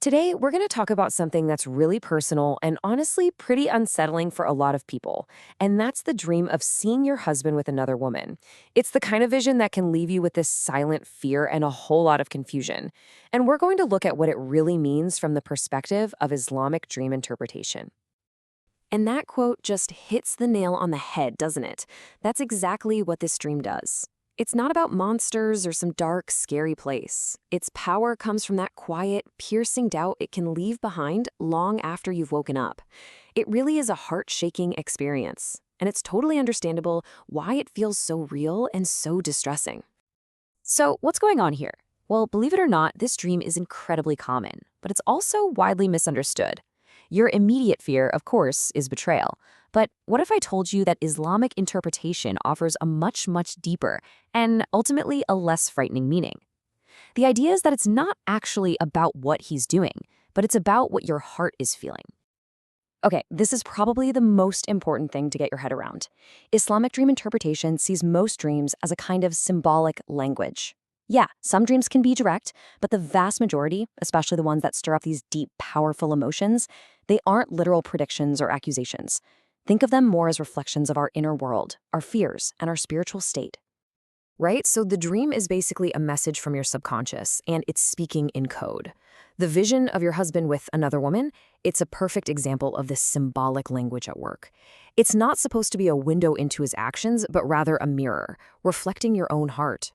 Today, we're going to talk about something that's really personal and honestly pretty unsettling for a lot of people. And that's the dream of seeing your husband with another woman. It's the kind of vision that can leave you with this silent fear and a whole lot of confusion. And we're going to look at what it really means from the perspective of Islamic dream interpretation. And that quote just hits the nail on the head, doesn't it? That's exactly what this dream does. It's not about monsters or some dark, scary place. Its power comes from that quiet, piercing doubt it can leave behind long after you've woken up. It really is a heart-shaking experience, and it's totally understandable why it feels so real and so distressing. So, what's going on here? Well, believe it or not, this dream is incredibly common, but it's also widely misunderstood. Your immediate fear, of course, is betrayal. But what if I told you that Islamic interpretation offers a much, much deeper and ultimately a less frightening meaning? The idea is that it's not actually about what he's doing, but it's about what your heart is feeling. Okay, this is probably the most important thing to get your head around. Islamic dream interpretation sees most dreams as a kind of symbolic language. Yeah, some dreams can be direct, but the vast majority, especially the ones that stir up these deep, powerful emotions, they aren't literal predictions or accusations. Think of them more as reflections of our inner world, our fears, and our spiritual state. Right? So the dream is basically a message from your subconscious, and it's speaking in code. The vision of your husband with another woman, it's a perfect example of this symbolic language at work. It's not supposed to be a window into his actions, but rather a mirror, reflecting your own heart.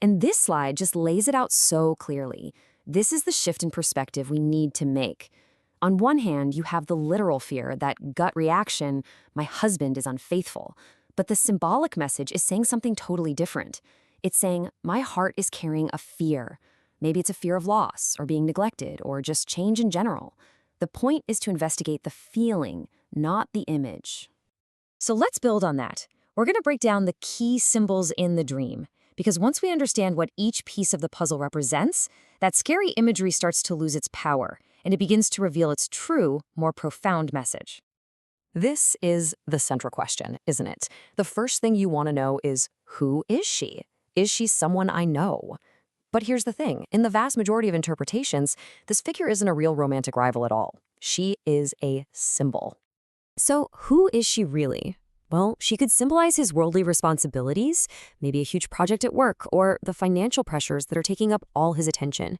And this slide just lays it out so clearly. This is the shift in perspective we need to make. On one hand, you have the literal fear, that gut reaction, my husband is unfaithful. But the symbolic message is saying something totally different. It's saying, my heart is carrying a fear. Maybe it's a fear of loss, or being neglected, or just change in general. The point is to investigate the feeling, not the image. So let's build on that. We're going to break down the key symbols in the dream. Because once we understand what each piece of the puzzle represents, that scary imagery starts to lose its power, and it begins to reveal its true, more profound message. This is the central question, isn't it? The first thing you want to know is, who is she? Is she someone I know? But here's the thing, in the vast majority of interpretations, this figure isn't a real romantic rival at all. She is a symbol. So who is she really? Well, she could symbolize his worldly responsibilities, maybe a huge project at work, or the financial pressures that are taking up all his attention.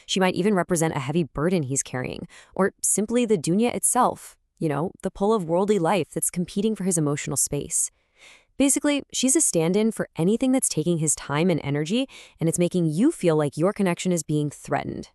She might even represent a heavy burden he's carrying, or simply the dunya itself, the pull of worldly life that's competing for his emotional space. Basically, she's a stand-in for anything that's taking his time and energy, and it's making you feel like your connection is being threatened.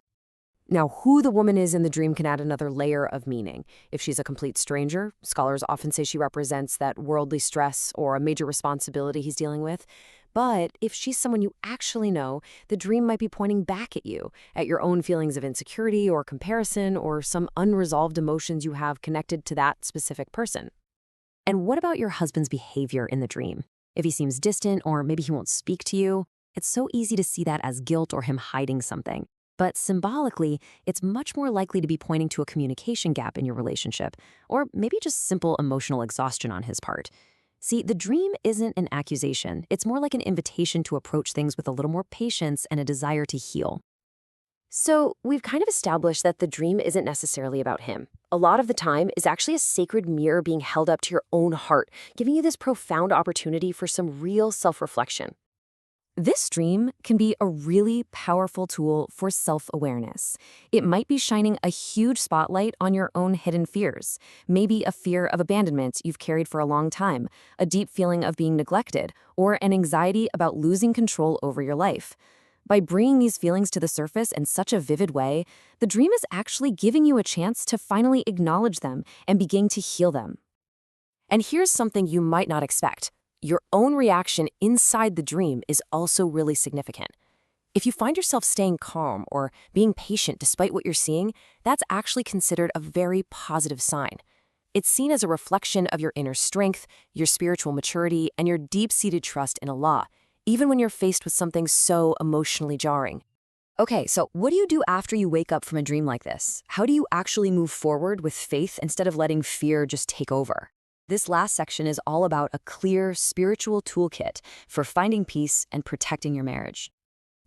Now, who the woman is in the dream can add another layer of meaning. If she's a complete stranger, scholars often say she represents that worldly stress or a major responsibility he's dealing with. But if she's someone you actually know, the dream might be pointing back at you, at your own feelings of insecurity or comparison or some unresolved emotions you have connected to that specific person. And what about your husband's behavior in the dream? If he seems distant or maybe he won't speak to you, it's so easy to see that as guilt or him hiding something. But symbolically, it's much more likely to be pointing to a communication gap in your relationship, or maybe just simple emotional exhaustion on his part. See, the dream isn't an accusation. It's more like an invitation to approach things with a little more patience and a desire to heal. So we've kind of established that the dream isn't necessarily about him. A lot of the time is actually a sacred mirror being held up to your own heart, giving you this profound opportunity for some real self-reflection. This dream can be a really powerful tool for self-awareness. It might be shining a huge spotlight on your own hidden fears, maybe a fear of abandonment you've carried for a long time, a deep feeling of being neglected, or an anxiety about losing control over your life. By bringing these feelings to the surface in such a vivid way, the dream is actually giving you a chance to finally acknowledge them and begin to heal them. And here's something you might not expect. Your own reaction inside the dream is also really significant. If you find yourself staying calm or being patient despite what you're seeing, that's actually considered a very positive sign. It's seen as a reflection of your inner strength, your spiritual maturity, and your deep-seated trust in Allah, even when you're faced with something so emotionally jarring. Okay, so what do you do after you wake up from a dream like this? How do you actually move forward with faith instead of letting fear just take over? This last section is all about a clear spiritual toolkit for finding peace and protecting your marriage.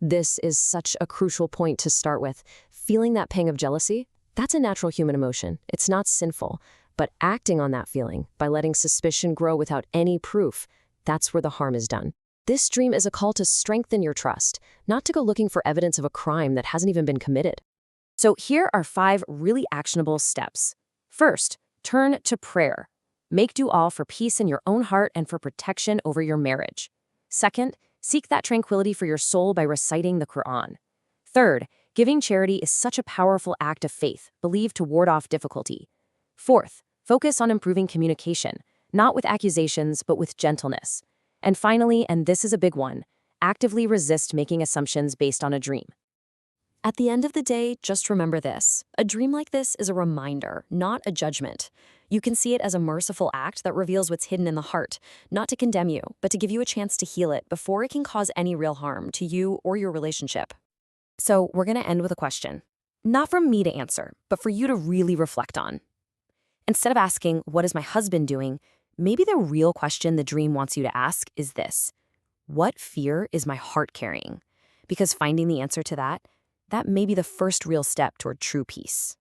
This is such a crucial point to start with. Feeling that pang of jealousy? That's a natural human emotion. It's not sinful. But acting on that feeling, by letting suspicion grow without any proof, that's where the harm is done. This dream is a call to strengthen your trust, not to go looking for evidence of a crime that hasn't even been committed. So here are 5 really actionable steps. First, turn to prayer. Make dua for peace in your own heart and for protection over your marriage. Second, seek that tranquility for your soul by reciting the Quran. Third, giving charity is such a powerful act of faith, believed to ward off difficulty. Fourth, focus on improving communication, not with accusations, but with gentleness. And finally, and this is a big one, actively resist making assumptions based on a dream. At the end of the day, just remember this. A dream like this is a reminder, not a judgment. You can see it as a merciful act that reveals what's hidden in the heart, not to condemn you, but to give you a chance to heal it before it can cause any real harm to you or your relationship. So we're going to end with a question. Not from me to answer, but for you to really reflect on. Instead of asking, what is my husband doing? Maybe the real question the dream wants you to ask is this: what fear is my heart carrying? Because finding the answer to that may be the first real step toward true peace.